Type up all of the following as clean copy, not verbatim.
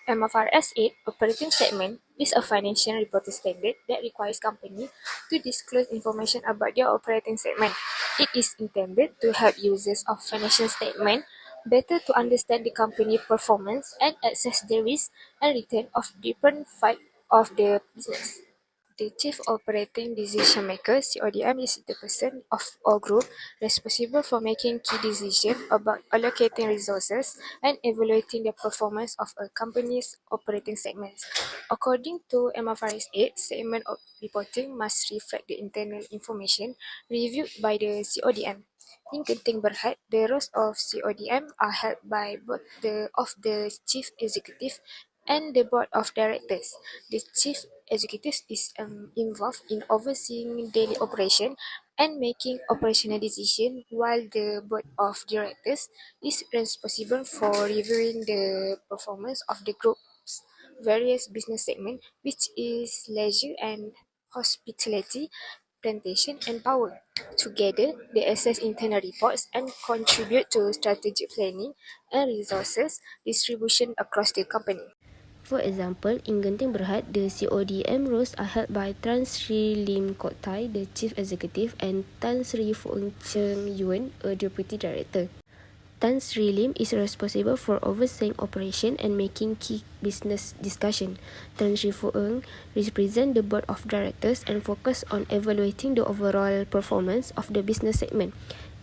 MFRS 8 operating segment is a financial reporting standard that requires companies to disclose information about their operating segment. It is intended to help users of financial statement better to understand the company performance and assess the risk and return of different parts of the business. The Chief Operating Decision Maker (CODM) is the person of or group responsible for making key decisions about allocating resources and evaluating the performance of a company's operating segments. According to MFRS 8, segment reporting must reflect the internal information reviewed by the CODM. In Genting Berhad, the roles of CODM are held by both the Chief Executive and the Board of Directors. The Chief Executive is involved in overseeing daily operation and making operational decisions, while the Board of Directors is responsible for reviewing the performance of the group's various business segments, which is leisure and hospitality, plantation, and power. Together, they assess internal reports and contribute to strategic planning and resources distribution across the company. For example, in Genting Berhad, the CODM roles are held by Tan Sri Lim Kok Thai, the Chief Executive, and Tan Sri Foong Cheng Yuen, a Deputy Director. Tan Sri Lim is responsible for overseeing operation and making key business discussion. Tan Sri Foong represents the Board of Directors and focus on evaluating the overall performance of the business segment.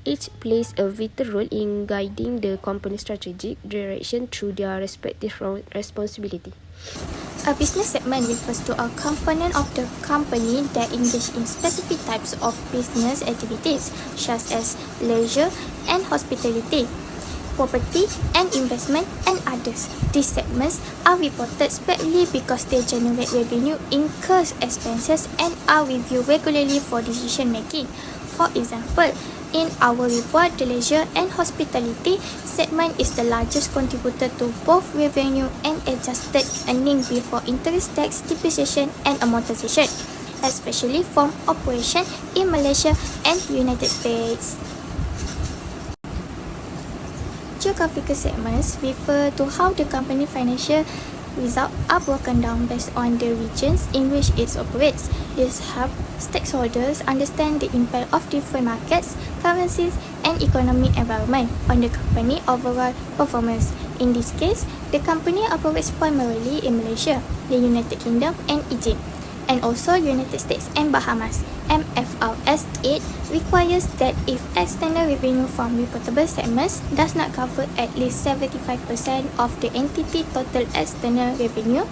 Each plays a vital role in guiding the company's strategic direction through their respective responsibility. A business segment refers to a component of the company that engage in specific types of business activities, such as leisure and hospitality, property and investment, and others. These segments are reported separately because they generate revenue, incur expenses, and are reviewed regularly for decision making. For example, in our report, the leisure and hospitality segment is the largest contributor to both revenue and adjusted earnings before interest, tax, depreciation, and amortization, especially from operation in Malaysia and United States. Geographical segments refer to how the company financial results are broken down based on the regions in which it operates. This helps stakeholders understand the impact of different markets, currencies, and economic environment on the company overall performance. In this case, the company operates primarily in Malaysia, the United Kingdom, and Egypt, and also United States and Bahamas. MFRS 8 requires that if external revenue from reportable segments does not cover at least 75% of the entity total external revenue,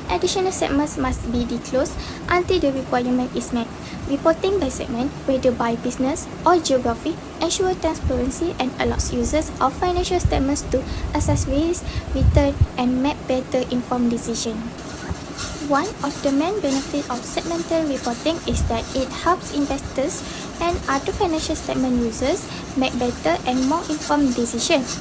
additional segments must be disclosed until the requirement is met. Reporting by segment, whether by business or geography, ensures transparency and allows users of financial statements to assess risk, return, and make better informed decisions. One of the main benefits of segmental reporting is that it helps investors and other financial statement users make better and more informed decisions.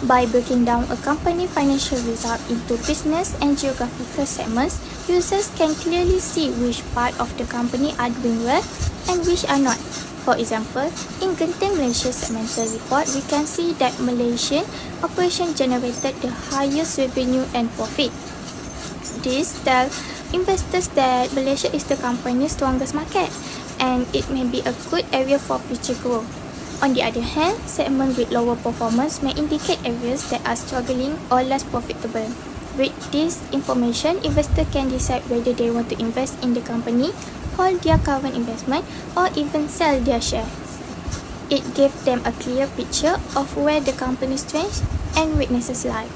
By breaking down a company's financial result into business and geographical segments, users can clearly see which part of the company are doing well and which are not. For example, in Genting Malaysia segmental report, we can see that Malaysian operation generated the highest revenue and profit. This tells investors that Malaysia is the company's strongest market, and it may be a good area for future growth. On the other hand, segments with lower performance may indicate areas that are struggling or less profitable. With this information, investors can decide whether they want to invest in the company, hold their current investment, or even sell their share. It gives them a clear picture of where the company's strengths and weaknesses lie.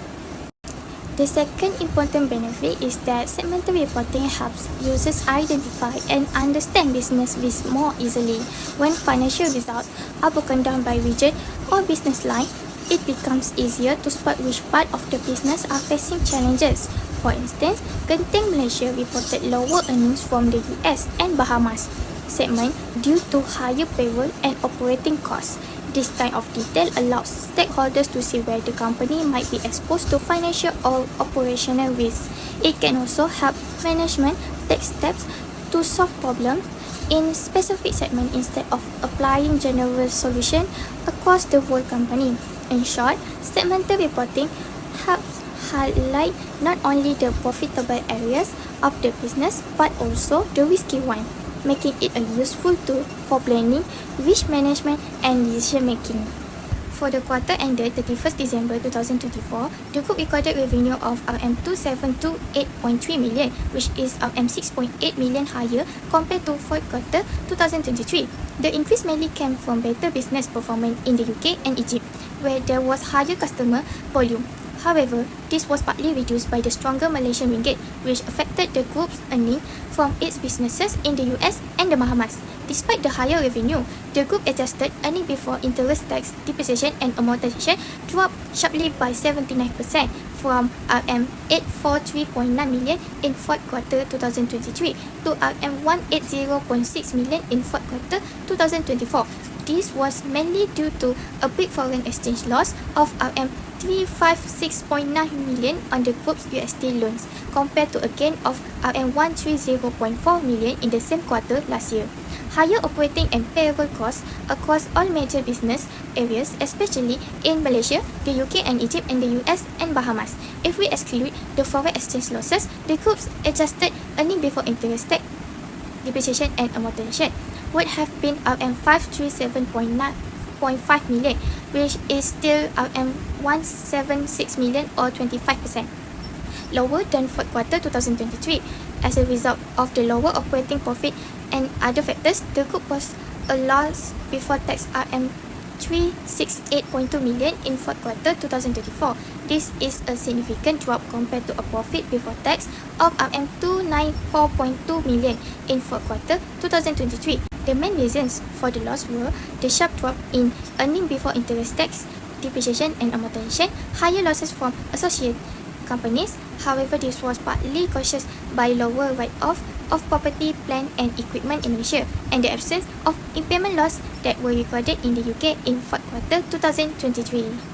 The second important benefit is that segmental reporting helps users identify and understand business risk more easily. When financial results are broken down by region or business line, it becomes easier to spot which part of the business are facing challenges. For instance, Genting Malaysia reported lower earnings from the US and Bahamas segment due to higher payroll and operating costs. This kind of detail allows stakeholders to see where the company might be exposed to financial or operational risks. It can also help management take steps to solve problems in specific segments instead of applying general solutions across the whole company. In short, segmental reporting helps highlight not only the profitable areas of the business but also the risky one, making it a useful tool for planning, risk management, and decision making. For the quarter ended 31st December 2024, the group recorded revenue of RM2728.3 million, which is RM6.8 million higher compared to fourth quarter 2023. The increase mainly came from better business performance in the UK and Egypt, where there was higher customer volume. However, this was partly reduced by the stronger Malaysian ringgit, which affected the group's earnings from its businesses in the US and the Bahamas. Despite the higher revenue, the group adjusted earnings before interest, tax, depreciation and amortization dropped sharply by 79% from RM843.9 million in fourth quarter 2023 to RM180.6 million in fourth quarter 2024. This was mainly due to a big foreign exchange loss of RM356.9 million on the group's USD loans, compared to a gain of RM130.4 million in the same quarter last year. Higher operating and payroll costs across all major business areas, especially in Malaysia, the UK and Egypt, and the US and Bahamas. If we exclude the foreign exchange losses, the group's adjusted earnings before interest, tax, depreciation and amortization would have been RM537.5 million, which is still RM176 million or 25% lower than fourth quarter 2023. As a result of the lower operating profit and other factors, the group was a loss before tax RM368.2 million in fourth quarter 2024. This is a significant drop compared to a profit before tax of RM294.2 million in fourth quarter 2023. The main reasons for the loss were the sharp drop in earnings before interest, tax, depreciation and amortization, higher losses from associate companies. However, this was partly caused by lower write-off of property, plant and equipment in Malaysia and the absence of impairment loss that were recorded in the UK in fourth quarter 2023.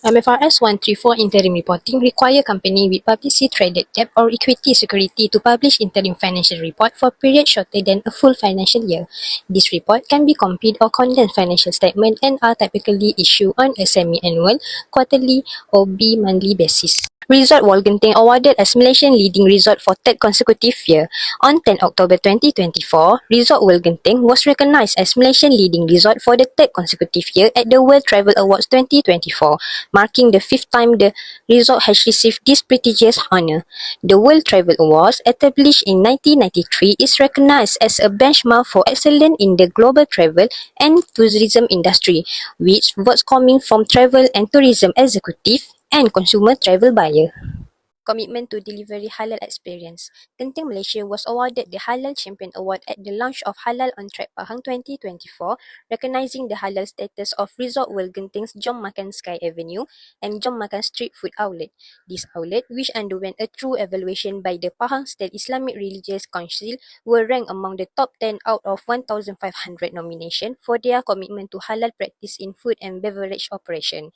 MFRS 134 interim reporting require company with publicly traded debt or equity security to publish interim financial report for period shorter than a full financial year. This report can be complete or condensed financial statement and are typically issued on a semi-annual, quarterly or bi-monthly basis. Resort Wolgenting awarded as Malaysian leading resort for third consecutive year. On 10 October 2024, Resort Wolgenting was recognized as Malaysian leading resort for the third consecutive year at the World Travel Awards 2024, marking the fifth time the resort has received this prestigious honor. The World Travel Awards, established in 1993, is recognized as a benchmark for excellence in the global travel and tourism industry, which votes coming from travel and tourism executive and consumer travel buyer. Commitment to delivery halal experience. Genting Malaysia was awarded the Halal Champion Award at the launch of Halal on Track Pahang 2024, recognizing the halal status of Resort World Genting's Jom Makan Sky Avenue and Jom Makan Street Food Outlet. This outlet, which underwent a true evaluation by the Pahang State Islamic Religious Council, were ranked among the top 10 out of 1,500 nominations for their commitment to halal practice in food and beverage operation.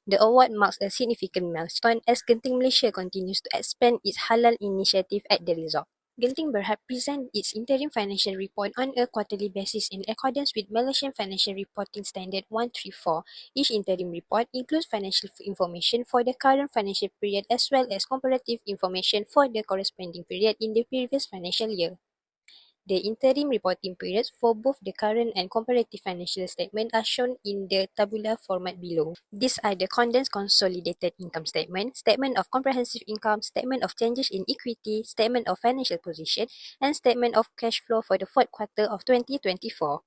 The award marks a significant milestone as Genting Malaysia continues to expand its halal initiative at the resort. Genting Berhad presents its interim financial report on a quarterly basis in accordance with Malaysian Financial Reporting Standard 134. Each interim report includes financial information for the current financial period as well as comparative information for the corresponding period in the previous financial year. The interim reporting periods for both the current and comparative financial statement are shown in the tabular format below. These are the condensed consolidated income statement, statement of comprehensive income, statement of changes in equity, statement of financial position, and statement of cash flow for the fourth quarter of 2024.